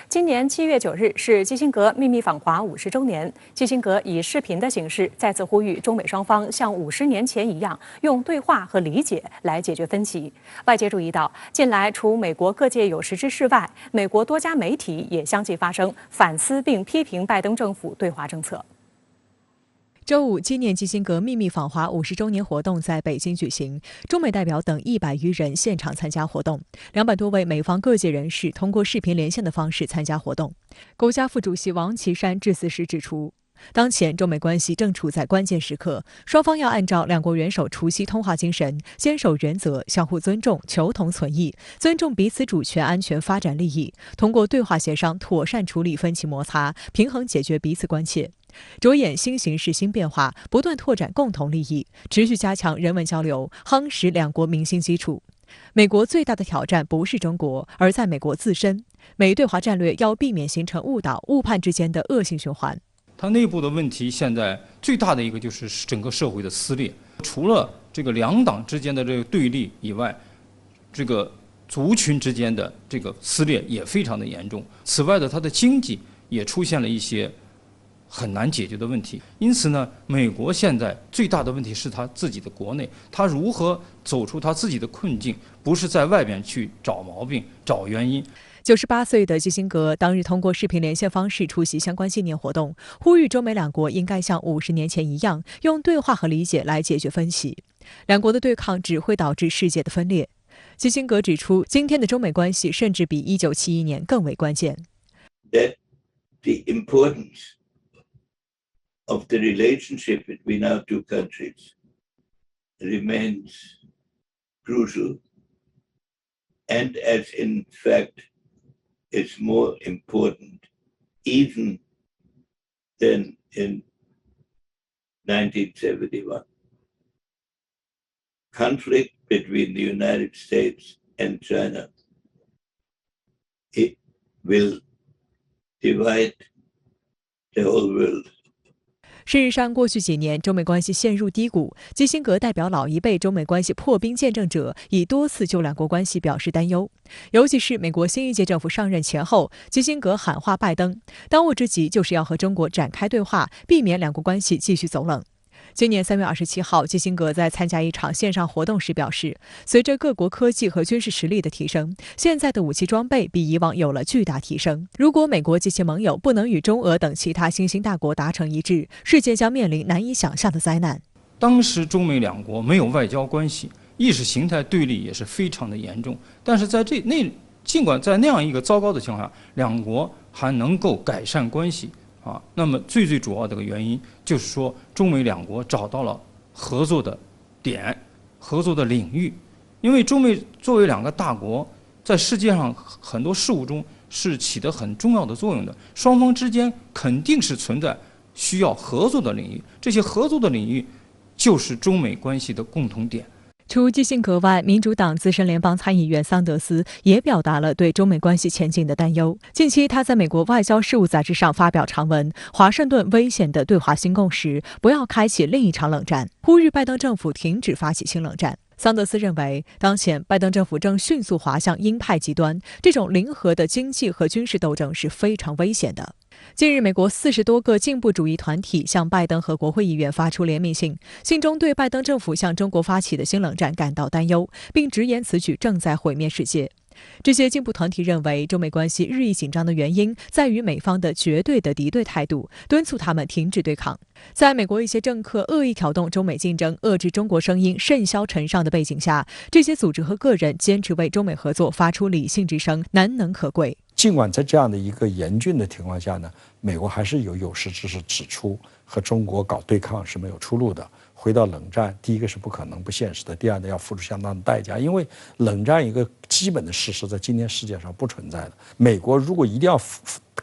今年7月9日是基辛格秘密访华50周年，基辛格以视频的形式再次呼吁中美双方像50年前一样，用对话和理解来解决分歧。外界注意到，近来除美国各界有识之士外，美国多家媒体也相继发声，反思并批评拜登政府对华政策。周五，纪念基辛格秘密访华50周年活动在北京举行，中美代表等100余人现场参加活动，200多位美方各界人士通过视频连线的方式参加活动。国家副主席王岐山致辞时指出，当前中美关系正处在关键时刻，双方要按照两国元首除夕通话精神，坚守原则，相互尊重，求同存异，尊重彼此主权、安全、发展利益，通过对话协商妥善处理分歧摩擦，平衡解决彼此关切。着眼新形势新变化，不断拓展共同利益，持续加强人文交流，夯实两国民心基础。美国最大的挑战不是中国，而在美国自身。美对华战略要避免形成误导、误判之间的恶性循环。它内部的问题现在最大的一个就是整个社会的撕裂，除了这个两党之间的这个对立以外，这个族群之间的这个撕裂也非常的严重。此外的，它的经济也出现了一些很难解决的问题。因此呢，美国现在最大的问题是他自己的国内，他如何走出他自己的困境，不是在外边去找毛病、找原因。98岁的基辛格当日通过视频连线方式出席相关纪念活动，呼吁中美两国应该像50年前一样，用对话和理解来解决分歧。两国的对抗只会导致世界的分裂。基辛格指出，今天的中美关系甚至比1971年更为关键。That the importance of the relationship between our two countries remains crucial, and as in fact is more important even than in 1971. Conflict between the United States and China, it will divide the whole world. 事实上，过去几年中美关系陷入低谷，基辛格代表老一辈中美关系破冰见证者，已多次就两国关系表示担忧。尤其是美国新一届政府上任前后，基辛格喊话拜登，当务之急就是要和中国展开对话，避免两国关系继续走冷。今年3月27号，基辛格在参加一场线上活动时表示，随着各国科技和军事实力的提升，现在的武器装备比以往有了巨大提升。如果美国及其盟友不能与中俄等其他新兴大国达成一致，世界将面临难以想象的灾难。当时中美两国没有外交关系，意识形态对立也是非常的严重，但是尽管在那样一个糟糕的情况下，两国还能够改善关系。那么最主要的一个原因就是说，中美两国找到了合作的点、合作的领域。因为中美作为两个大国，在世界上很多事务中是起得很重要的作用的，双方之间肯定是存在需要合作的领域，这些合作的领域就是中美关系的共同点。除基辛格外，民主党资深联邦参议员桑德斯也表达了对中美关系前景的担忧。近期，他在美国外交事务杂志上发表长文，华盛顿危险的对华新共识，不要开启另一场冷战，呼吁拜登政府停止发起新冷战。桑德斯认为，当前拜登政府正迅速滑向鹰派极端，这种零和的经济和军事斗争是非常危险的。近日，美国40多个进步主义团体向拜登和国会议员发出联名信，信中对拜登政府向中国发起的新冷战感到担忧，并直言此举正在毁灭世界。这些进步团体认为，中美关系日益紧张的原因在于美方的绝对的敌对态度，敦促他们停止对抗。在美国一些政客恶意挑动中美竞争、遏制中国声音甚嚣尘上的背景下，这些组织和个人坚持为中美合作发出理性之声，难能可贵。尽管在这样的一个严峻的情况下呢，美国还是有识之士指出，和中国搞对抗是没有出路的。回到冷战，第一个是不可能、不现实的，第二呢要付出相当的代价，因为冷战一个基本的事实在今天世界上不存在的。美国如果一定要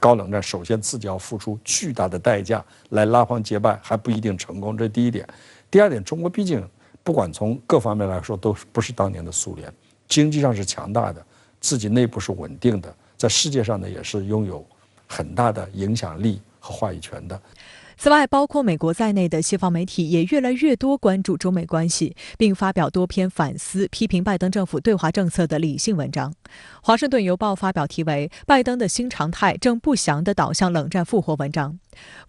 搞冷战，首先自己要付出巨大的代价来拉帮结派，还不一定成功，这是第一点。第二点，中国毕竟不管从各方面来说都不是当年的苏联，经济上是强大的，自己内部是稳定的，在世界上呢也是拥有很大的影响力和话语权的。此外，包括美国在内的西方媒体也越来越多关注中美关系，并发表多篇反思、批评拜登政府对华政策的理性文章。华盛顿邮报发表题为《拜登的新常态正不祥地导向冷战复活》文章。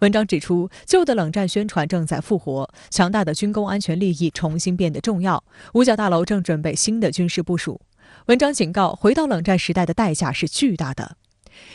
文章指出，旧的冷战宣传正在复活，强大的军工安全利益重新变得重要，五角大楼正准备新的军事部署。文章警告，回到冷战时代的代价是巨大的。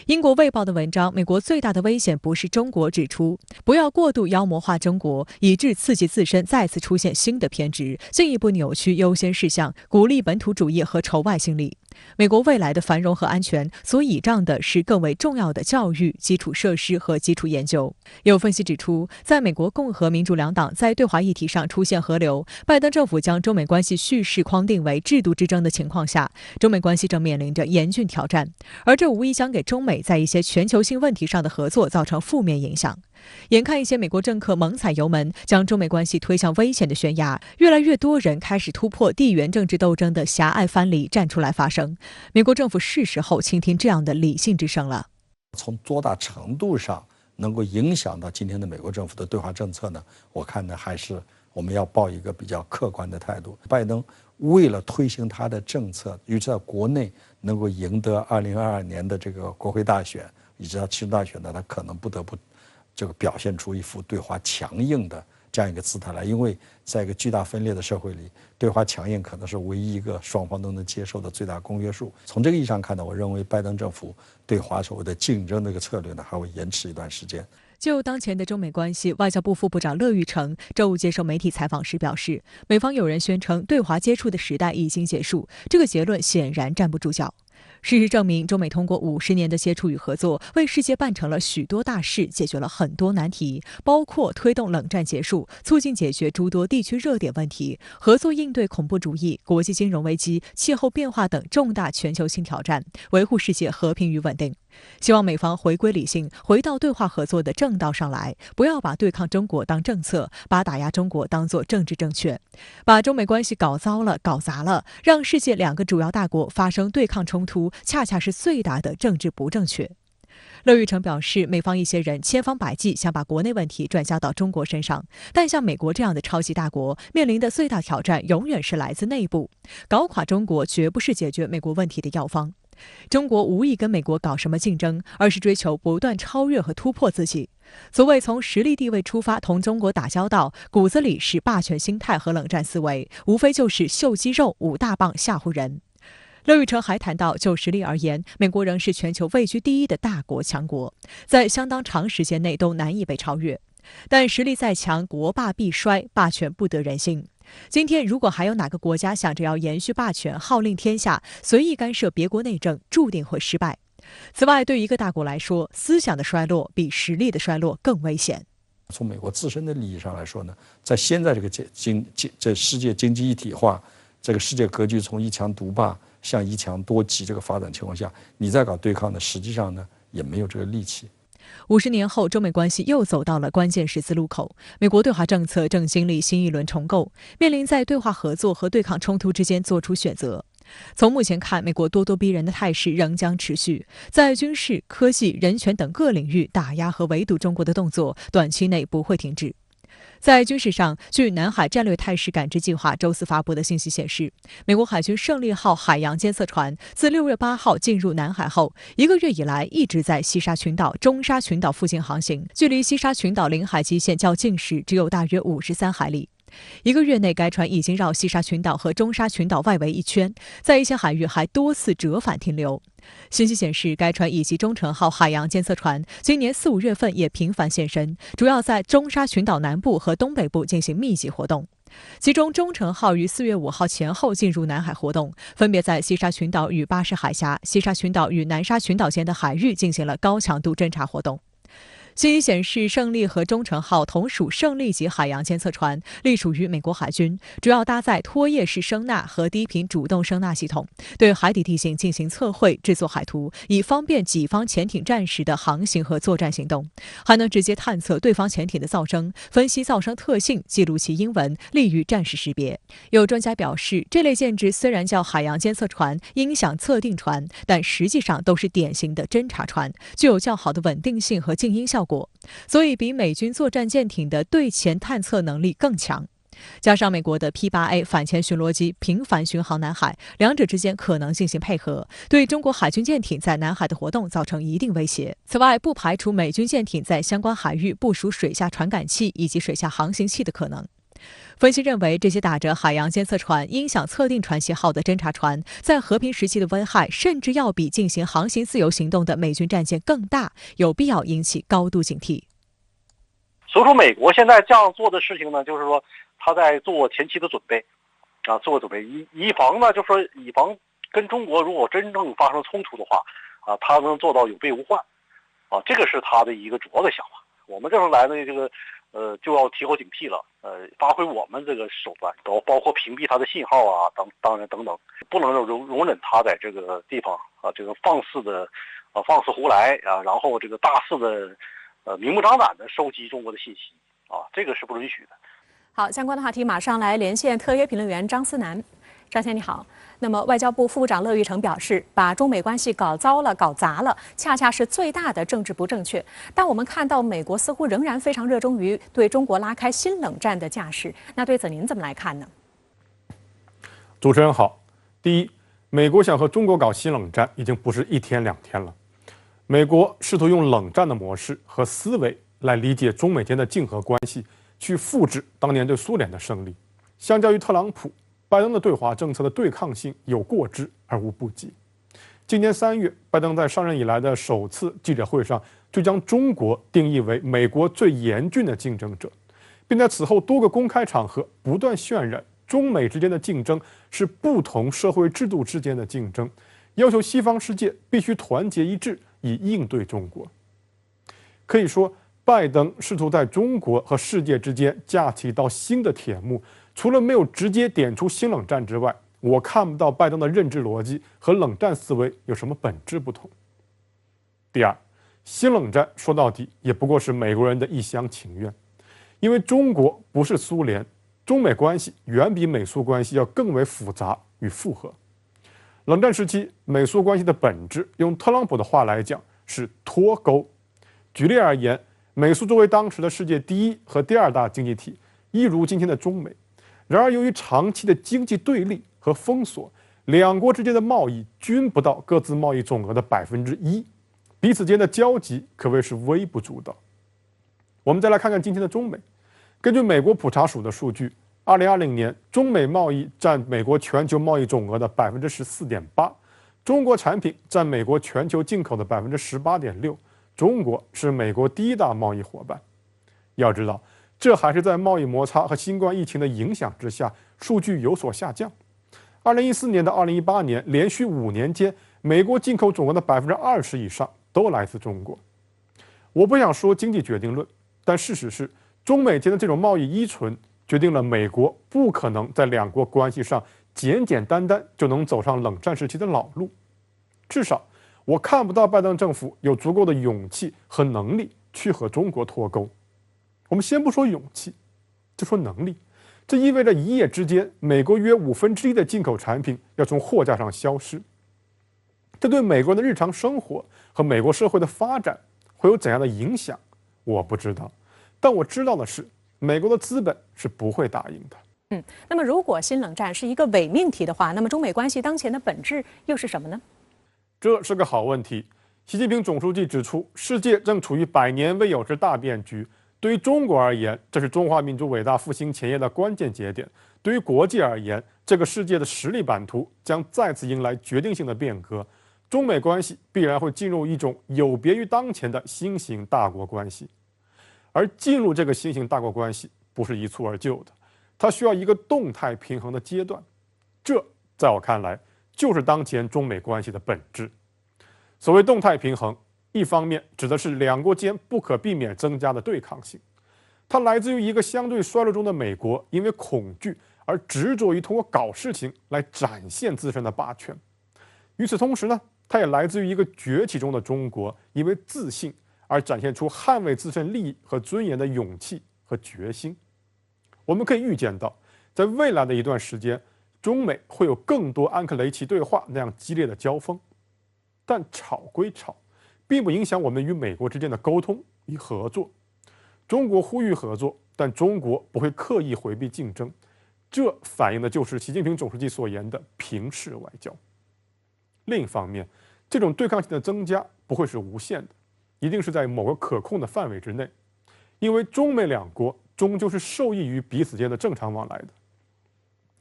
英国卫报的文章，美国最大的危险不是中国，指出不要过度妖魔化中国，以致刺激自身再次出现新的偏执，进一步扭曲优先事项，鼓励本土主义和仇外心理。美国未来的繁荣和安全所倚仗的是更为重要的教育、基础设施和基础研究。有分析指出，在美国共和民主两党在对华议题上出现合流，拜登政府将中美关系叙事框定为制度之争的情况下，中美关系正面临着严峻挑战，而这无疑将给中美在一些全球性问题上的合作造成负面影响。眼看一些美国政客猛踩油门，将中美关系推向危险的悬崖，越来越多人开始突破地缘政治斗争的狭隘藩篱，站出来发声。美国政府是时候倾听这样的理性之声了。从多大程度上能够影响到今天的美国政府的对华政策呢？我看呢，还是我们要抱一个比较客观的态度。拜登为了推行他的政策，于在国内能够赢得2022年的这个国会大选，以及到期中大选呢，他可能不得不这个表现出一副对华强硬的这样一个姿态来，因为在一个巨大分裂的社会里，对华强硬可能是唯一一个双方都能接受的最大公约数。从这个意义上看呢，我认为拜登政府对华所谓的竞争的一个策略呢，还会延迟一段时间。就当前的中美关系，外交部副部长乐玉成周五接受媒体采访时表示，美方有人宣称对华接触的时代已经结束，这个结论显然站不住脚。事实证明，中美通过50年的接触与合作，为世界办成了许多大事，解决了很多难题，包括推动冷战结束、促进解决诸多地区热点问题、合作应对恐怖主义、国际金融危机、气候变化等重大全球性挑战，维护世界和平与稳定。希望美方回归理性，回到对话合作的正道上来，不要把对抗中国当政策，把打压中国当作政治正确，把中美关系搞糟了、搞砸了，让世界2个主要大国发生对抗冲突，恰恰是最大的政治不正确。乐玉成表示，美方一些人千方百计想把国内问题转嫁到中国身上，但像美国这样的超级大国面临的最大挑战永远是来自内部，搞垮中国绝不是解决美国问题的药方。中国无意跟美国搞什么竞争，而是追求不断超越和突破自己。所谓从实力地位出发同中国打交道，骨子里是霸权心态和冷战思维，无非就是秀肌肉、舞大棒吓唬人。乐玉成还谈到，就实力而言，美国仍是全球位居第一的大国强国，在相当长时间内都难以被超越。但实力再强，国霸必衰，霸权不得人心。今天如果还有哪个国家想着要延续霸权，号令天下，随意干涉别国内政，注定会失败。此外，对于一个大国来说，思想的衰落比实力的衰落更危险。从美国自身的利益上来说呢，在现在这个这世界经济一体化，这个世界格局从一强独霸向一强多极这个发展情况下，你再搞对抗呢，实际上呢也没有这个力气。50年后，中美关系又走到了关键十字路口，美国对华政策正经历新一轮重构，面临在对华合作和对抗冲突之间做出选择。从目前看，美国咄咄逼人的态势仍将持续，在军事、科技、人权等各领域打压和围堵中国的动作，短期内不会停止。在军事上，据南海战略态势感知计划周四发布的信息显示，美国海军胜利号海洋监测船自6月8号进入南海后，1个月以来一直在西沙群岛、中沙群岛附近航行，距离西沙群岛领海基线较近时只有大约53海里。1个月内，该船已经绕西沙群岛和中沙群岛外围一圈，在一些海域还多次折返停留。信息显示，该船以及中程号海洋监测船今年4、5月份也频繁现身，主要在中沙群岛南部和东北部进行密集活动。其中，中程号于4月5号前后进入南海活动，分别在西沙群岛与巴士海峡、西沙群岛与南沙群岛间的海域进行了高强度侦察活动。信息显示，胜利和中程号同属胜利级海洋监测船，隶属于美国海军，主要搭载拖曳式声纳和低频主动声纳系统，对海底地形进行测绘、制作海图，以方便己方潜艇战时的航行和作战行动，还能直接探测对方潜艇的噪声，分析噪声特性，记录其英文，利于战时识别。有专家表示，这类舰只虽然叫海洋监测船、音响测定船，但实际上都是典型的侦察船，具有较好的稳定性和静音效效果，所以比美军作战舰艇的对潜探测能力更强。加上美国的 P-8A 反潜巡逻机频繁巡航南海，两者之间可能进行配合，对中国海军舰艇在南海的活动造成一定威胁。此外，不排除美军舰艇在相关海域部署水下传感器以及水下航行器的可能。分析认为，这些打着海洋监测船、音响测定船旗号的侦察船，在和平时期的危害甚至要比进行航行自由行动的美军战舰更大，有必要引起高度警惕。所以说，美国现在这样做的事情呢，就是说他在做前期的准备，做准备，以防呢，就说以防跟中国如果真正发生冲突的话，他能做到有备无患，这个是他的一个主要的想法。我们这时候来呢，这个就要提高警惕了，发挥我们这个手段，包括屏蔽他的信号啊，当然等等，不能容忍他在这个地方这个放肆胡来然后这个大肆的明目张胆的收集中国的信息这个是不允许的。好，相关的话题马上来连线特约评论员张思南。张先生你好。那么，外交部副部长乐玉成表示，把中美关系搞糟了、搞砸了，恰恰是最大的政治不正确。但我们看到，美国似乎仍然非常热衷于对中国拉开新冷战的架势。那对此您怎么来看呢？主持人好。第一，美国想和中国搞新冷战已经不是一天两天了。美国试图用冷战的模式和思维来理解中美间的竞合关系，去复制当年对苏联的胜利。相较于特朗普，拜登的对华政策的对抗性有过之而无不及。今年3月，拜登在上任以来的首次记者会上就将中国定义为美国最严峻的竞争者，并在此后多个公开场合不断渲染中美之间的竞争是不同社会制度之间的竞争，要求西方世界必须团结一致以应对中国。可以说，拜登试图在中国和世界之间架起一道新的铁幕，除了没有直接点出新冷战之外，我看不到拜登的认知逻辑和冷战思维有什么本质不同。第二，新冷战说到底也不过是美国人的一厢情愿，因为中国不是苏联，中美关系远比美苏关系要更为复杂与复合。冷战时期，美苏关系的本质，用特朗普的话来讲是脱钩。举例而言，美苏作为当时的世界第一和第二大经济体，一如今天的中美。然而，由于长期的经济对立和封锁，两国之间的贸易均不到各自贸易总额的1%，彼此间的交集可谓是微不足道。我们再来看看今天的中美。根据美国普查署的数据，2020年中美贸易占美国全球贸易总额的14.8%，中国产品占美国全球进口的18.6%，中国是美国第一大贸易伙伴。要知道，这还是在贸易摩擦和新冠疫情的影响之下，数据有所下降。2014年到2018年，连续5年间，美国进口总额的20%以上都来自中国。我不想说经济决定论，但事实是，中美间的这种贸易依存，决定了美国不可能在两国关系上简简单单就能走上冷战时期的老路。至少，我看不到拜登政府有足够的勇气和能力去和中国脱钩。我们先不说勇气，就说能力，这意味着一夜之间，美国约1/5的进口产品要从货架上消失。这对美国人的日常生活和美国社会的发展会有怎样的影响，我不知道。但我知道的是，美国的资本是不会答应的。那么如果新冷战是一个伪命题的话，那么中美关系当前的本质又是什么呢？这是个好问题。习近平总书记指出，世界正处于100年未有之大变局。对于中国而言，这是中华民族伟大复兴前夜的关键节点；对于国际而言，这个世界的实力版图将再次迎来决定性的变革。中美关系必然会进入一种有别于当前的新型大国关系。而进入这个新型大国关系不是一蹴而就的，它需要一个动态平衡的阶段。这在我看来，就是当前中美关系的本质。所谓动态平衡，一方面指的是两国间不可避免增加的对抗性，它来自于一个相对衰落中的美国，因为恐惧而执着于通过搞事情来展现自身的霸权。与此同时呢，它也来自于一个崛起中的中国，因为自信而展现出捍卫自身利益和尊严的勇气和决心。我们可以预见到，在未来的一段时间，中美会有更多安克雷奇对话那样激烈的交锋。但吵归吵，并不影响我们与美国之间的沟通与合作。中国呼吁合作，但中国不会刻意回避竞争，这反映的就是习近平总书记所言的平视外交。另一方面，这种对抗性的增加不会是无限的，一定是在某个可控的范围之内，因为中美两国终究是受益于彼此间的正常往来的。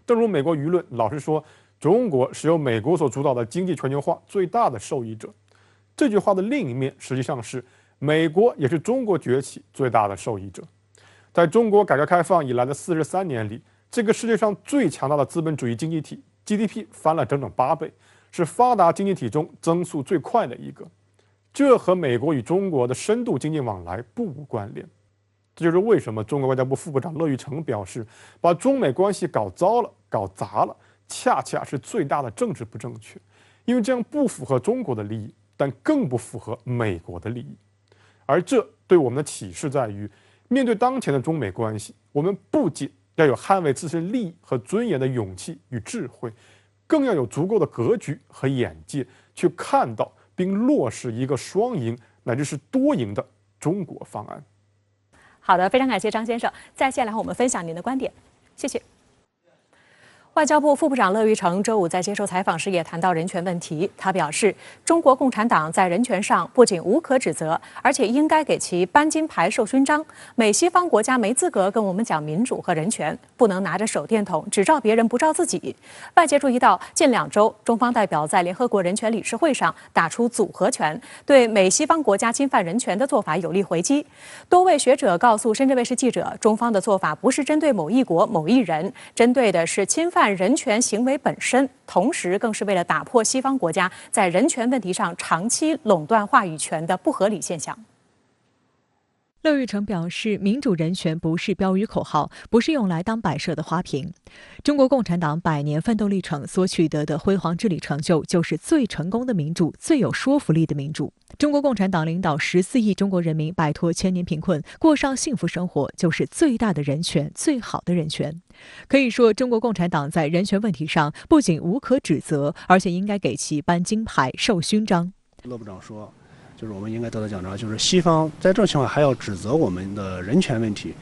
正如美国舆论老是说，中国是由美国所主导的经济全球化最大的受益者，这句话的另一面实际上是美国也是中国崛起最大的受益者。在中国改革开放以来的43年里，这个世界上最强大的资本主义经济体 GDP 翻了整整8倍，是发达经济体中增速最快的一个。这和美国与中国的深度经济往来不无关联。这就是为什么中国外交部副部长乐玉成表示，把中美关系搞糟了、搞砸了，恰恰是最大的政治不正确，因为这样不符合中国的利益，但更不符合美国的利益。而这对我们的启示在于，面对当前的中美关系，我们不仅要有捍卫自身利益和尊严的勇气与智慧，更要有足够的格局和眼界，去看到并落实一个双赢乃至是多赢的中国方案。好的，非常感谢张先生在线来和我们分享您的观点，谢谢。外交部副部长乐玉成周五在接受采访时也谈到人权问题。他表示，中国共产党在人权上不仅无可指责，而且应该给其颁金牌、授勋章。美西方国家没资格跟我们讲民主和人权，不能拿着手电筒只照别人不照自己。外界注意到，近2周，中方代表在联合国人权理事会上打出组合拳，对美西方国家侵犯人权的做法有力回击。多位学者告诉深圳卫视记者，中方的做法不是针对某一国、某一人，针对的是侵犯人权行为本身，同时更是为了打破西方国家在人权问题上长期垄断话语权的不合理现象。乐玉成表示，民主人权不是标语口号，不是用来当摆设的花瓶。中国共产党100年奋斗历程所取得的辉煌治理成就，就是最成功的民主，最有说服力的民主。中国共产党领导14亿中国人民摆脱千年贫困，过上幸福生活，就是最大的人权，最好的人权。可以说，中国共产党在人权问题上不仅无可指责，而且应该给其颁金牌、授勋章。乐部长说，就是我们应该得到奖章，就是西方在这种情况还要指责我们的人权问题，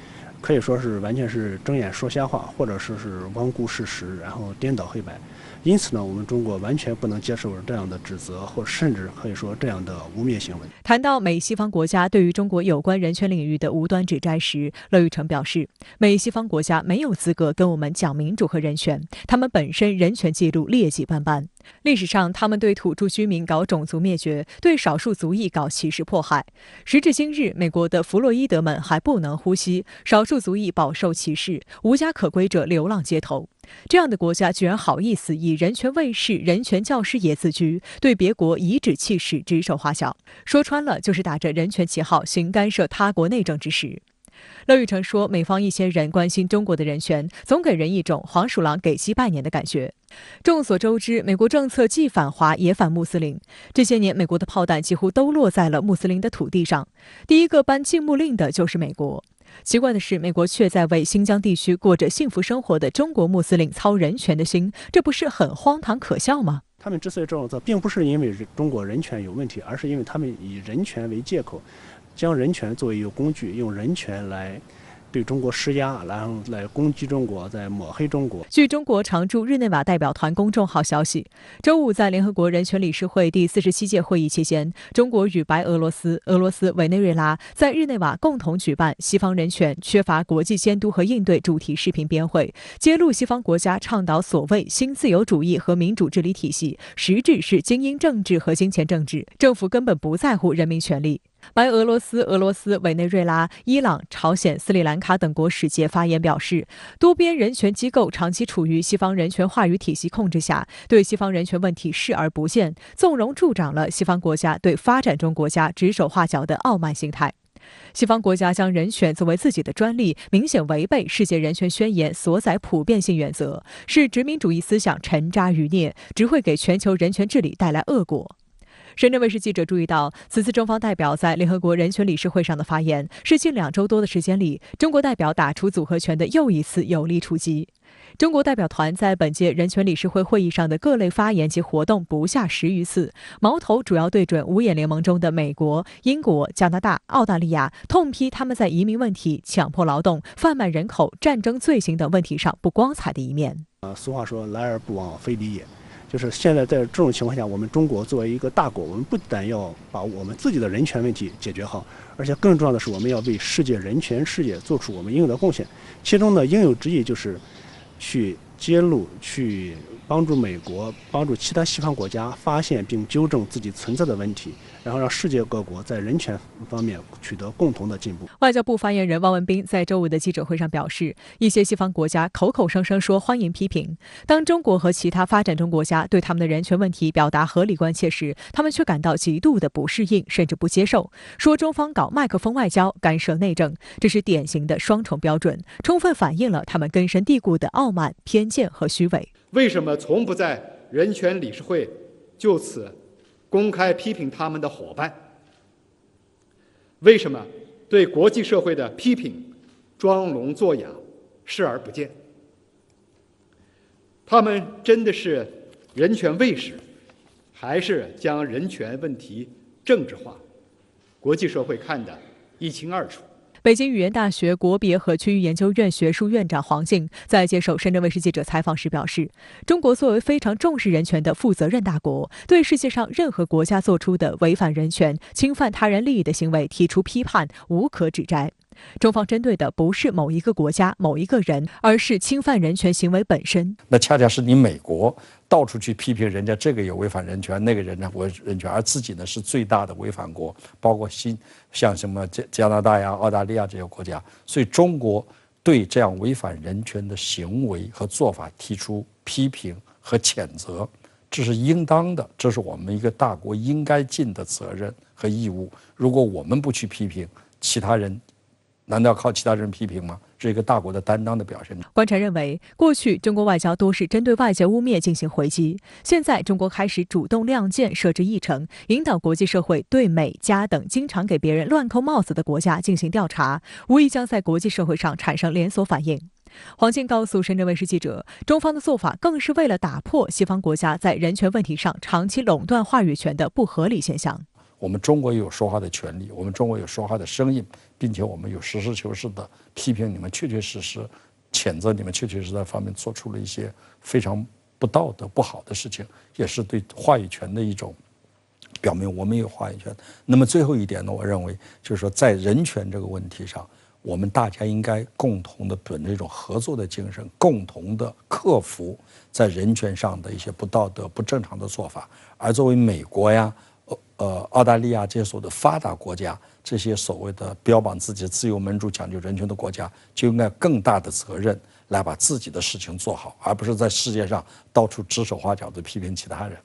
可以说是完全是睁眼说瞎话，或者说是罔顾事实，然后颠倒黑白。因此呢，我们中国完全不能接受这样的指责，或甚至可以说这样的污蔑行为。谈到美西方国家对于中国有关人权领域的无端指摘时，乐玉成表示，美西方国家没有资格跟我们讲民主和人权，他们本身人权记录劣迹斑斑。历史上，他们对土著居民搞种族灭绝，对少数族裔搞歧视迫害。时至今日，美国的弗洛伊德们还不能呼吸，少数族裔饱受歧视，无家可归者流浪街头。这样的国家居然好意思以人权卫士、人权教师爷自居，对别国颐指气使、指手画脚，说穿了就是打着人权旗号行干涉他国内政之实。乐玉成说，美方一些人关心中国的人权，总给人一种黄鼠狼给鸡拜年的感觉。众所周知，美国政策既反华也反穆斯林。这些年，美国的炮弹几乎都落在了穆斯林的土地上。第一个颁禁牧令的就是美国。奇怪的是，美国却在为新疆地区过着幸福生活的中国穆斯林操人权的心，这不是很荒唐可笑吗？他们之所以这样做，并不是因为中国人权有问题，而是因为他们以人权为借口，将人权作为一个工具，用人权来对中国施压，然后来攻击中国，在抹黑中国。据中国常驻日内瓦代表团公众号消息，周五在联合国人权理事会第47届会议期间，中国与白俄罗斯、俄罗斯委内瑞拉在日内瓦共同举办西方人权缺乏国际监督和应对主题视频编会，揭露西方国家倡导所谓新自由主义和民主治理体系，实质是精英政治和金钱政治，政府根本不在乎人民权利。白俄罗斯、俄罗斯、委内瑞拉、伊朗、朝鲜、斯里兰卡等国使节发言表示，多边人权机构长期处于西方人权话语体系控制下，对西方人权问题视而不见，纵容助长了西方国家对发展中国家指手画脚的傲慢心态。西方国家将人权作为自己的专利，明显违背世界人权宣言所载普遍性原则，是殖民主义思想沉渣余孽，只会给全球人权治理带来恶果。深圳卫视记者注意到，此次中方代表在联合国人权理事会上的发言，是近2周多的时间里，中国代表打出组合拳的又一次有力出击。中国代表团在本届人权理事会会议上的各类发言及活动不下10余次，矛头主要对准五眼联盟中的美国、英国、加拿大、澳大利亚，痛批他们在移民问题、强迫劳动、贩卖人口、战争罪行等问题上不光彩的一面。俗话说来而不往非礼也，就是现在在这种情况下，我们中国作为一个大国，我们不但要把我们自己的人权问题解决好，而且更重要的是，我们要为世界人权事业做出我们应有的贡献。其中呢，应有之义就是去揭露、去帮助美国、帮助其他西方国家发现并纠正自己存在的问题，然后让世界各国在人权方面取得共同的进步。外交部发言人汪文斌在周五的记者会上表示，一些西方国家口口声声说欢迎批评，当中国和其他发展中国家对他们的人权问题表达合理关切时，他们却感到极度的不适应，甚至不接受，说中方搞麦克风外交、干涉内政，这是典型的双重标准，充分反映了他们根深蒂固的傲慢、偏见和虚伪。为什么从不在人权理事会就此公开批评他们的伙伴？为什么对国际社会的批评装聋作哑、视而不见？他们真的是人权卫士，还是将人权问题政治化？国际社会看得一清二楚。北京语言大学国别和区域研究院学术院长黄静在接受深圳卫视记者采访时表示，中国作为非常重视人权的负责任大国，对世界上任何国家做出的违反人权、侵犯他人利益的行为提出批判，无可指摘。中方针对的不是某一个国家、某一个人，而是侵犯人权行为本身。那恰恰是你美国到处去批评人家这个有违反人权，那个人呢违人权，而自己呢是最大的违反国，包括像什么加拿大呀、澳大利亚这些国家。所以中国对这样违反人权的行为和做法提出批评和谴责，这是应当的，这是我们一个大国应该尽的责任和义务。如果我们不去批评，其他人难道要靠其他人批评吗？是一个大国的担当的表现。观察认为，过去中国外交多是针对外界污蔑进行回击，现在中国开始主动亮剑，设置议程，引导国际社会对美、加等经常给别人乱扣帽子的国家进行调查，无疑将在国际社会上产生连锁反应。黄静告诉深圳卫视记者，中方的做法更是为了打破西方国家在人权问题上长期垄断话语权的不合理现象。我们中国也有说话的权利，我们中国有说话的声音，并且我们有实事求是的批评你们确确实实，谴责你们确确实实在方面做出了一些非常不道德、不好的事情，也是对话语权的一种表明，我们有话语权。那么最后一点呢，我认为就是说，在人权这个问题上，我们大家应该共同的本着一种合作的精神，共同的克服在人权上的一些不道德、不正常的做法。而作为美国呀、澳大利亚这些所谓的发达国家，这些所谓的标榜自己自由民主、讲究人权的国家，就应该更大的责任来把自己的事情做好，而不是在世界上到处指手画脚的批评其他人。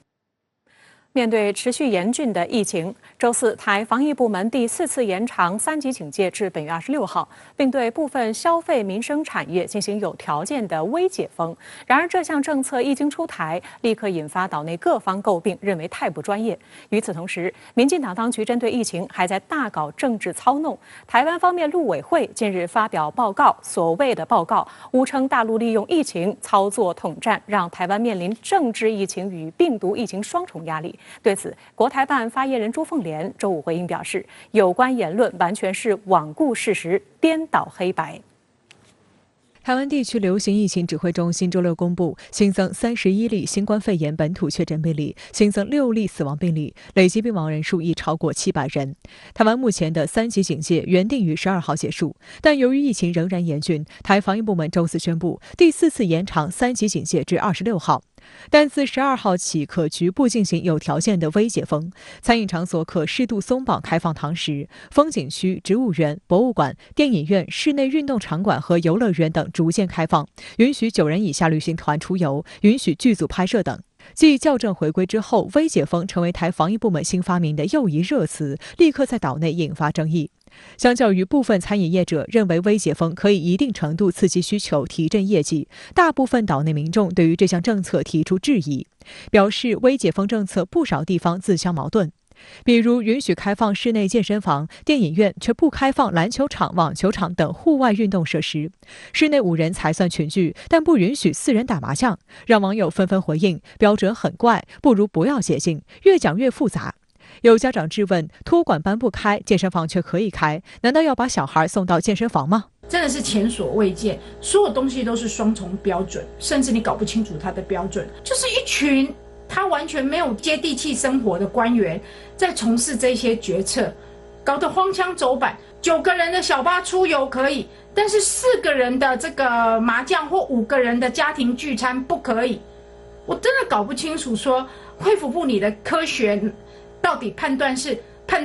面对持续严峻的疫情，周四台防疫部门第4次延长3级警戒至本月26号，并对部分消费民生产业进行有条件的微解封。然而，这项政策一经出台，立刻引发岛内各方诟病，认为太不专业。与此同时，民进党当局针对疫情还在大搞政治操弄。台湾方面陆委会近日发表报告，所谓的报告误称大陆利用疫情操作统战，让台湾面临政治疫情与病毒疫情双重压力。对此，国台办发言人朱凤莲周五回应表示，有关言论完全是罔顾事实、颠倒黑白。台湾地区流行疫情指挥中心周六公布，新增31例新冠肺炎本土确诊病例，新增6例死亡病例，累计病亡人数已超过700人。台湾目前的3级警戒原定于12号结束，但由于疫情仍然严峻，台防疫部门周四宣布第4次延长3级警戒至26号。但自12号起可局部进行有条件的微解封，餐饮场所可适度松绑开放堂食，风景区、植物园、博物馆、电影院、室内运动场馆和游乐园等逐渐开放，允许9人以下旅行团出游，允许剧组拍摄等。继校正回归之后，微解封成为台防疫部门新发明的又一热词，立刻在岛内引发争议。相较于部分餐饮业者认为微解封可以一定程度刺激需求、提振业绩，大部分岛内民众对于这项政策提出质疑，表示微解封政策不少地方自相矛盾。比如允许开放室内健身房、电影院，却不开放篮球场、网球场等户外运动设施；室内5人才算群聚，但不允许4人打麻将，让网友纷纷回应：标准很怪，不如不要解禁，越讲越复杂。有家长质问：托管班不开，健身房却可以开，难道要把小孩送到健身房吗？真的是前所未见，所有东西都是双重标准，甚至你搞不清楚它的标准，就是一群他完全没有接地气生活的官员在从事这些决策，搞得荒腔走板。9个人的小巴出游可以，但是4个人的这个麻将或5个人的家庭聚餐不可以。我真的搞不清楚，说卫福部你的科学到底判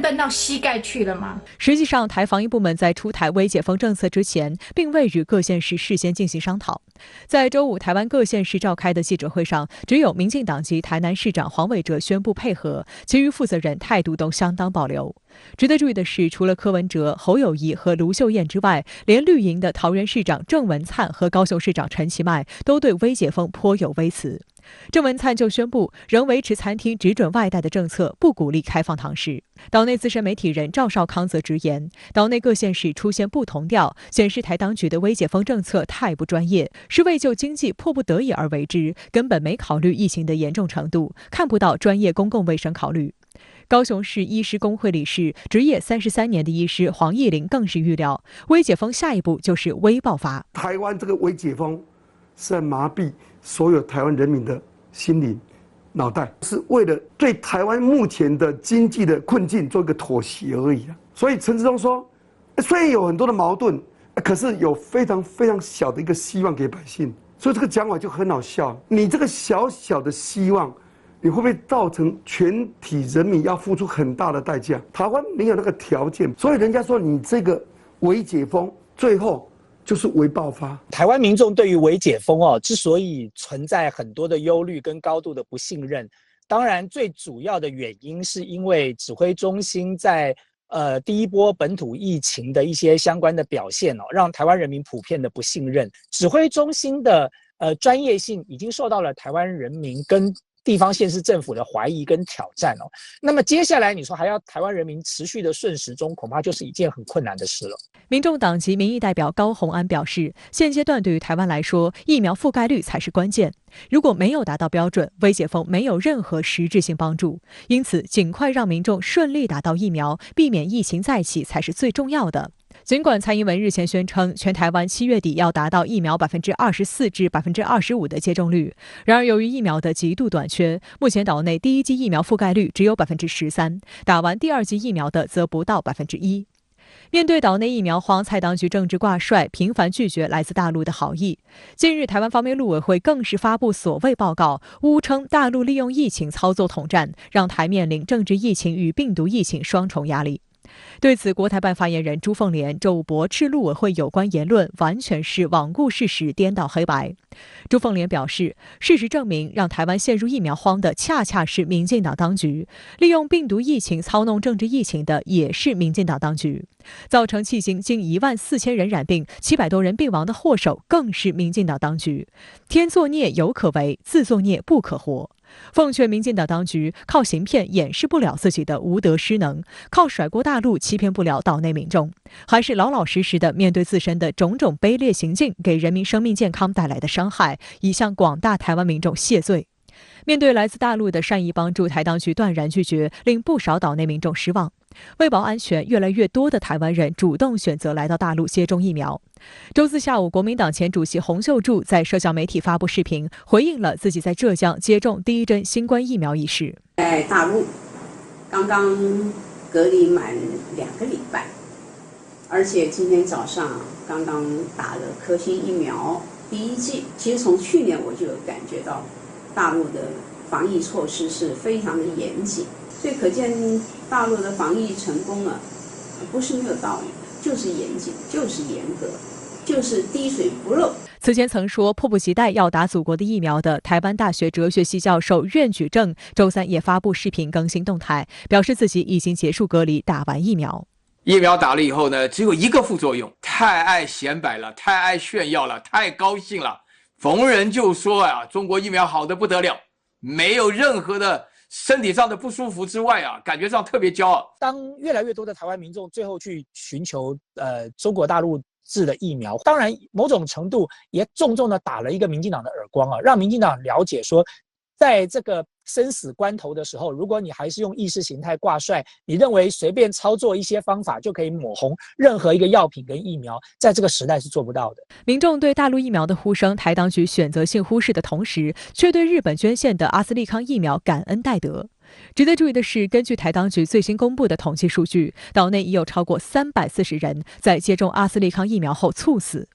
断到膝盖去了吗？实际上，台防疫部门在出台微解封政策之前，并未与各县市事先进行商讨。在周五台湾各县市召开的记者会上，只有民进党籍台南市长黄伟哲宣布配合，其余负责人态度都相当保留。值得注意的是，除了柯文哲、侯友宜和卢秀燕之外，连绿营的桃园市长郑文灿和高雄市长陈其迈都对微解封颇有微词。郑文灿就宣布仍维持餐厅只准外带的政策，不鼓励开放堂食。岛内资深媒体人赵少康则直言，岛内各县市出现不同调，显示台当局的微解封政策太不专业，是为救经济迫不得已而为之，根本没考虑疫情的严重程度，看不到专业公共卫生考虑。高雄市医师工会理事、执业33年的医师黄义玲更是预料，微解封下一步就是微爆发。台湾这个微解封是在麻痹所有台湾人民的心灵、脑袋，是为了对台湾目前的经济的困境做一个妥协而已。所以陈时中说，虽然有很多的矛盾，可是有非常非常小的一个希望给百姓。所以这个讲法就很好笑，你这个小小的希望，你会不会造成全体人民要付出很大的代价？台湾没有那个条件，所以人家说你这个微解封，最后就是微爆发。台湾民众对于微解封之所以存在很多的忧虑跟高度的不信任，当然最主要的原因是因为指挥中心在第一波本土疫情的一些相关的表现让台湾人民普遍的不信任。指挥中心的专业性已经受到了台湾人民跟地方县市政府的怀疑跟挑战那么接下来你说还要台湾人民持续的顺时钟，恐怕就是一件很困难的事了。民众党籍民意代表高虹安表示，现阶段对于台湾来说，疫苗覆盖率才是关键。如果没有达到标准，微解封没有任何实质性帮助。因此，尽快让民众顺利打到疫苗，避免疫情再起才是最重要的。尽管蔡英文日前宣称全台湾7月底要达到疫苗24%至25%的接种率，然而由于疫苗的极度短缺，目前岛内第1剂疫苗覆盖率只有13%，打完第2剂疫苗的则不到1%。面对岛内疫苗荒，蔡当局政治挂帅，频繁拒绝来自大陆的好意。近日，台湾方面陆委会更是发布所谓报告，污称大陆利用疫情操作统战，让台面临政治疫情与病毒疫情双重压力。对此，国台办发言人朱凤莲周五驳斥陆委会有关言论完全是罔顾事实、颠倒黑白。朱凤莲表示，事实证明，让台湾陷入疫苗荒的恰恰是民进党当局，利用病毒疫情操弄政治疫情的也是民进党当局，造成迄今近14000人染病、700多人病亡的祸首更是民进党当局。天作孽犹可为，自作孽不可活。奉劝民进党当局，靠行骗掩饰不了自己的无德失能，靠甩锅大陆欺骗不了岛内民众，还是老老实实的面对自身的种种卑劣行径给人民生命健康带来的伤害，以向广大台湾民众谢罪。面对来自大陆的善意帮助，台当局断然拒绝，令不少岛内民众失望。为保安全，越来越多的台湾人主动选择来到大陆接种疫苗。周四下午，国民党前主席洪秀柱在社交媒体发布视频，回应了自己在浙江接种第1针新冠疫苗一事。在大陆刚刚隔离满2个礼拜，而且今天早上刚刚打了科兴疫苗第1剂。其实从去年我就有感觉到大陆的防疫措施是非常的严谨，所以可见大陆的防疫成功了，不是没有道理，就是严谨，就是严格，就是滴水不漏。此前曾说迫不及待要打祖国的疫苗的台湾大学哲学系教授苑举正，周三也发布视频更新动态，表示自己已经结束隔离，打完疫苗。疫苗打了以后呢，只有1个副作用，太爱显摆了，太爱炫耀了，太高兴了，逢人就说中国疫苗好得不得了，没有任何的身体上的不舒服之外啊，感觉上特别骄傲。当越来越多的台湾民众最后去寻求中国大陆制的疫苗，当然某种程度也重重的打了一个民进党的耳光啊，让民进党了解说，在这个生死关头的时候，如果你还是用意识形态挂帅，你认为随便操作一些方法就可以抹红任何一个药品跟疫苗，在这个时代是做不到的。民众对大陆疫苗的呼声，台当局选择性忽视的同时，却对日本捐献的阿斯利康疫苗感恩戴德。值得注意的是，根据台当局最新公布的统计数据，岛内已有超过340人在接种阿斯利康疫苗后猝死。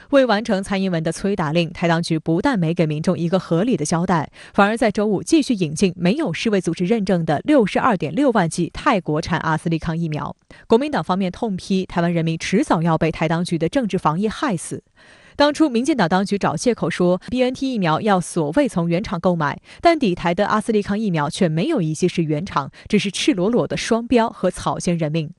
为完成蔡英文的催打令，台当局不但没给民众一个合理的交代，反而在周五继续引进没有世卫组织认证的62.6万剂泰国产阿斯利康疫苗。国民党方面痛批台湾人民迟早要被台当局的政治防疫害死。当初民进党当局找借口说 BNT 疫苗要所谓从原厂购买，但抵台的阿斯利康疫苗却没有一剂是原厂，只是赤裸裸的双标和草菅人命。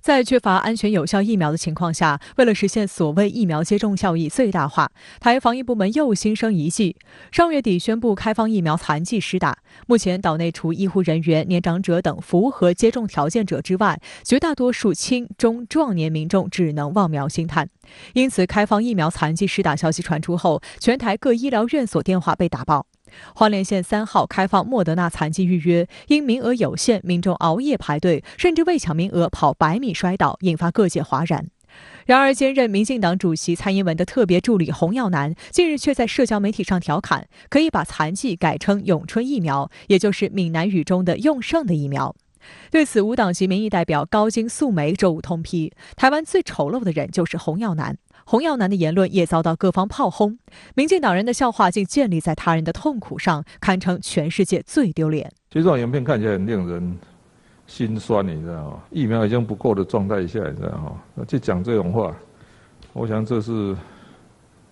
在缺乏安全有效疫苗的情况下，为了实现所谓疫苗接种效益最大化，台防疫部门又新生一计，上月底宣布开放疫苗残剂施打。目前岛内除医护人员、年长者等符合接种条件者之外，绝大多数轻中壮年民众只能望苗兴叹。因此，开放疫苗残剂施打消息传出后，全台各医疗院所电话被打爆。花莲县3号开放莫德纳残剂预约，因名额有限，民众熬夜排队，甚至为抢名额跑100米摔倒，引发各界哗然。然而，兼任民进党主席蔡英文的特别助理洪耀南近日却在社交媒体上调侃，可以把残剂改称永春疫苗，也就是闽南语中的用剩的疫苗。对此，无党籍民意代表高金素梅周五痛批，台湾最丑陋的人就是洪耀南。洪耀南的言论也遭到各方炮轰，民进党人的笑话竟建立在他人的痛苦上，堪称全世界最丢脸。其实这种影片看起来很令人心酸，你知道吗？疫苗已经不够的状态下，你知道吗？去讲这种话，我想这是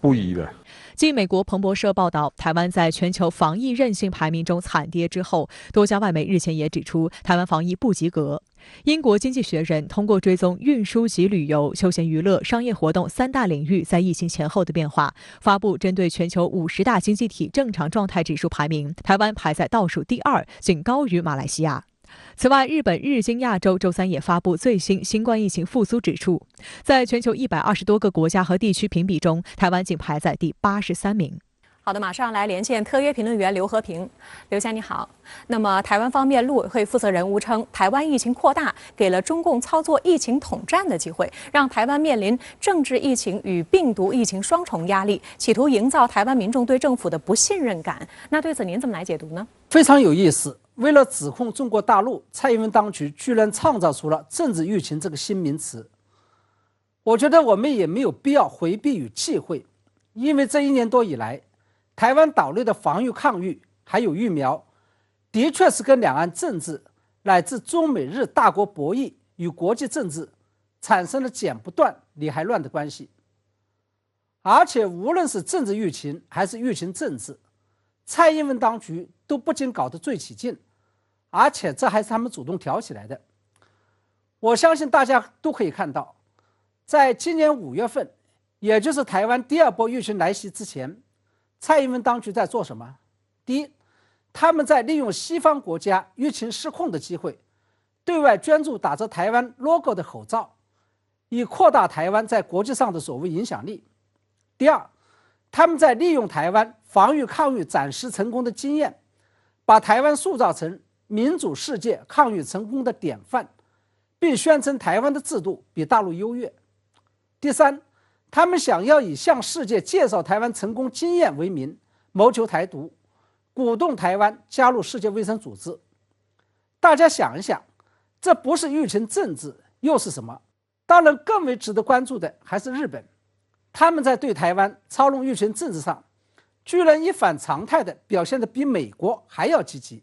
不宜的。继美国彭博社报道，台湾在全球防疫韧性排名中惨跌之后，多家外媒日前也指出台湾防疫不及格。英国经济学人通过追踪运输及旅游、休闲娱乐、商业活动3大领域在疫情前后的变化，发布针对全球50大经济体正常状态指数排名，台湾排在倒数第2，仅高于马来西亚。此外，日本日经亚洲周3也发布最新新冠疫情复苏指数，在全球120多个国家和地区评比中，台湾仅排在第83名。好的，马上来连线特约评论员刘和平。刘先生你好。那么，台湾方面陆委会负责人吴称，台湾疫情扩大给了中共操作疫情统战的机会，让台湾面临政治疫情与病毒疫情双重压力，企图营造台湾民众对政府的不信任感。那对此您怎么来解读呢？非常有意思。为了指控中国大陆，蔡英文当局居然创造出了政治疫情这个新名词。我觉得我们也没有必要回避与忌讳，因为这1年多以来，台湾岛内的防御抗疫还有疫苗，的确是跟两岸政治乃至中美日大国博弈与国际政治产生了剪不断理还乱的关系。而且无论是政治疫情还是疫情政治，蔡英文当局都不仅搞得最起劲，而且这还是他们主动挑起来的。我相信大家都可以看到，在今年5月份，也就是台湾第2波疫情来袭之前，蔡英文当局在做什么？第一，他们在利用西方国家疫情失控的机会，对外捐助打着台湾 logo 的口罩，以扩大台湾在国际上的所谓影响力。第二，他们在利用台湾防御抗疫展示成功的经验，把台湾塑造成民主世界抗疫成功的典范，并宣称台湾的制度比大陆优越。第三，他们想要以向世界介绍台湾成功经验为名，谋求台独，鼓动台湾加入世界卫生组织。大家想一想，这不是疫情政治又是什么？当然，更为值得关注的还是日本，他们在对台湾操弄疫情政治上，居然一反常态的表现得比美国还要积极。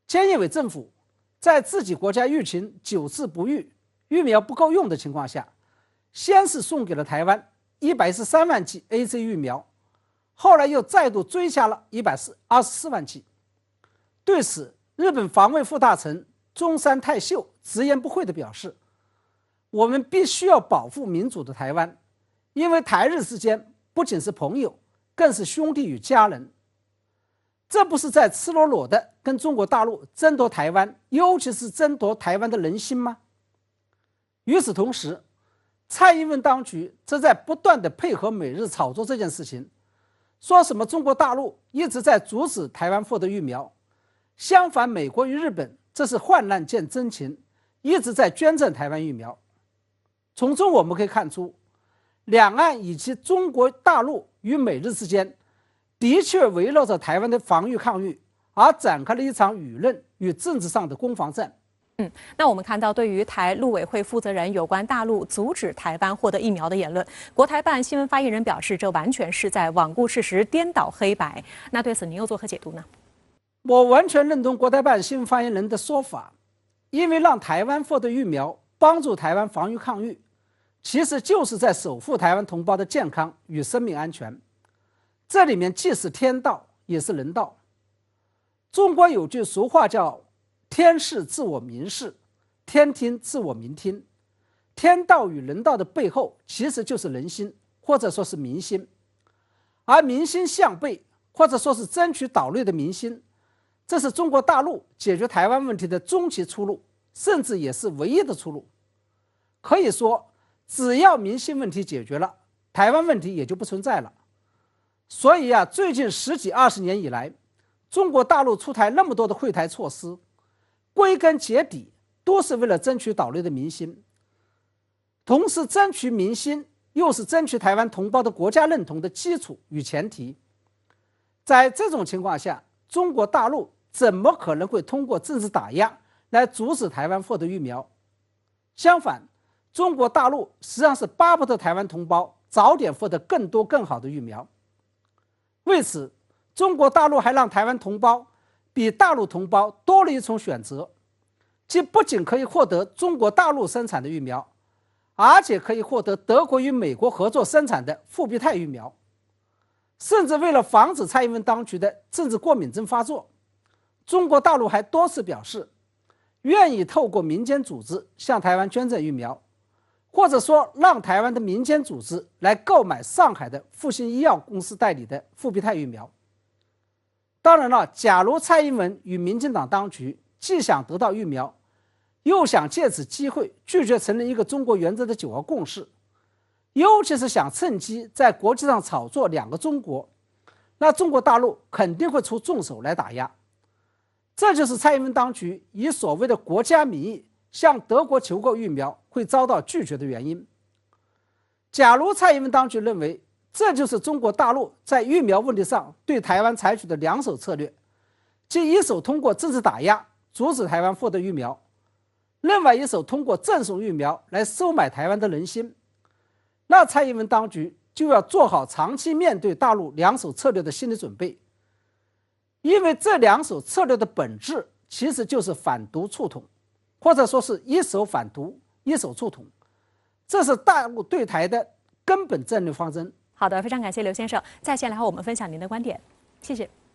菅义伟政府在自己国家疫情久治不愈、疫苗不够用的情况下，先是送给了台湾113万剂 AZ 疫苗，后来又再度追加了124万剂。对此，日本防卫副大臣中山泰秀直言不讳地表示，我们必须要保护民主的台湾，因为台日之间不仅是朋友，更是兄弟与家人。这不是在赤裸裸的跟中国大陆争夺台湾，尤其是争夺台湾的人心吗？与此同时，蔡英文当局则在不断的配合美日炒作这件事情，说什么中国大陆一直在阻止台湾获得疫苗，相反，美国与日本这是患难见真情，一直在捐赠台湾疫苗。从中我们可以看出，两岸以及中国大陆与美日之间的确围绕着台湾的防御抗疫而展开了一场舆论与政治上的攻防战。那我们看到，对于台陆委会负责人有关大陆阻止台湾获得疫苗的言论，国台办新闻发言人表示，这完全是在罔顾事实、颠倒黑白。那对此您又作何解读呢？我完全认同国台办新闻发言人的说法，因为让台湾获得疫苗，帮助台湾防御抗疫，其实就是在守护台湾同胞的健康与生命安全。这里面既是天道，也是人道。中国有句俗话叫天视自我民视，天听自我民听。天道与人道的背后其实就是人心，或者说是民心。而民心向背，或者说是争取岛内的民心，这是中国大陆解决台湾问题的终极出路，甚至也是唯一的出路。可以说，只要民心问题解决了，台湾问题也就不存在了。所以最近10几20年以来，中国大陆出台那么多的惠台措施，归根结底都是为了争取岛内的民心。同时，争取民心又是争取台湾同胞的国家认同的基础与前提。在这种情况下，中国大陆怎么可能会通过政治打压来阻止台湾获得疫苗？相反，中国大陆实际上是巴不得台湾同胞早点获得更多更好的疫苗。为此，中国大陆还让台湾同胞比大陆同胞多了一重选择，即不仅可以获得中国大陆生产的疫苗，而且可以获得德国与美国合作生产的复必泰疫苗。甚至为了防止蔡英文当局的政治过敏症发作，中国大陆还多次表示愿意透过民间组织向台湾捐赠疫苗，或者说让台湾的民间组织来购买上海的复星医药公司代理的复必泰疫苗。当然了，假如蔡英文与民进党当局既想得到疫苗，又想借此机会拒绝承认一个中国原则的9个共识，尤其是想趁机在国际上炒作2个中国，那中国大陆肯定会出重手来打压。这就是蔡英文当局以所谓的国家名义向德国求购疫苗会遭到拒绝的原因。假如蔡英文当局认为这就是中国大陆在疫苗问题上对台湾采取的2手策略，即一手通过政治打压阻止台湾获得疫苗，另外一手通过赠送疫苗来收买台湾的人心，那蔡英文当局就要做好长期面对大陆2手策略的心理准备。因为这2手策略的本质其实就是反独促统，或者说是一手反独一手促统，这是大陆对台的根本战略方针。好的，非常感谢刘先生在线来和我们分享您的观点，谢谢。